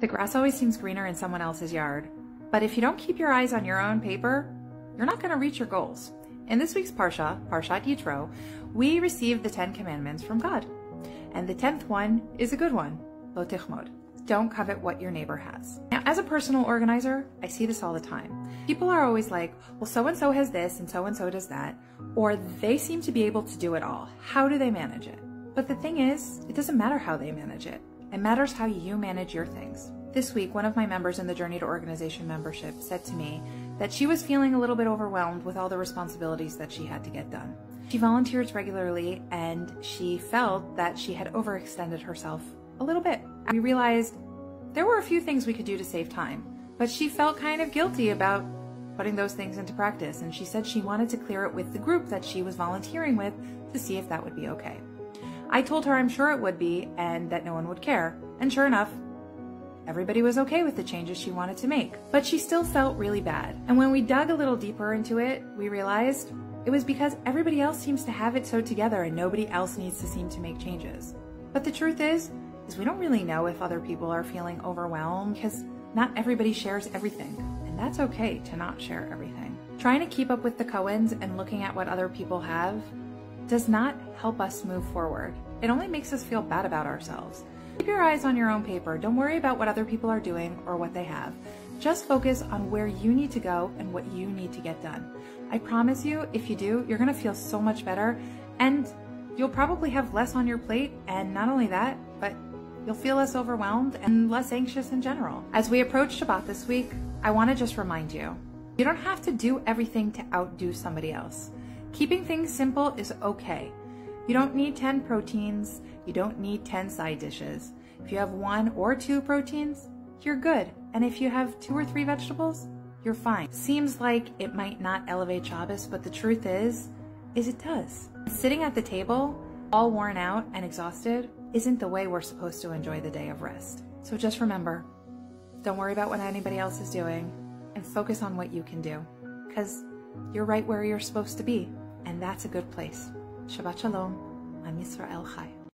The grass always seems greener in someone else's yard, but if you don't keep your eyes on your own paper, you're not going to reach your goals. In this week's Parsha, Parshat Yitro, we received the 10 commandments from God. And the 10th one is a good one, lo tichmod. Don't covet what your neighbor has. Now, as a personal organizer, I see this all the time. People are always like, well, so-and-so has this and so-and-so does that, or they seem to be able to do it all. How do they manage it? But the thing is, it doesn't matter how they manage it. It matters how you manage your things. This week, one of my members in the Journey to Organization membership said to me that she was feeling a little bit overwhelmed with all the responsibilities that she had to get done. She volunteers regularly and she felt that she had overextended herself a little bit. We realized there were a few things we could do to save time, but she felt kind of guilty about putting those things into practice, and she said she wanted to clear it with the group that she was volunteering with to see if that would be okay. I told her I'm sure it would be and that no one would care, and sure enough, everybody was okay with the changes she wanted to make. But she still felt really bad, and when we dug a little deeper into it, we realized it was because everybody else seems to have it so together and nobody else needs to seem to make changes. But the truth is we don't really know if other people are feeling overwhelmed because not everybody shares everything, and that's okay to not share everything. Trying to keep up with the koans and looking at what other people have does not help us move forward. It only makes us feel bad about ourselves. Keep your eyes on your own paper. Don't worry about what other people are doing or what they have. Just focus on where you need to go and what you need to get done. I promise you, if you do, you're gonna feel so much better, and you'll probably have less on your plate, and not only that, but you'll feel less overwhelmed and less anxious in general. As we approach Shabbat this week, I want to just remind you, you don't have to do everything to outdo somebody else. Keeping things simple is okay. You don't need 10 proteins. You don't need 10 side dishes. If you have 1 or 2 proteins, you're good. And if you have 2 or 3 vegetables, you're fine. Seems like it might not elevate Shabbos, but the truth is it does. Sitting at the table, all worn out and exhausted, isn't the way we're supposed to enjoy the day of rest. So just remember, don't worry about what anybody else is doing and focus on what you can do, because you're right where you're supposed to be, and that's a good place. Shabbat Shalom, I'm Yisrael Chai.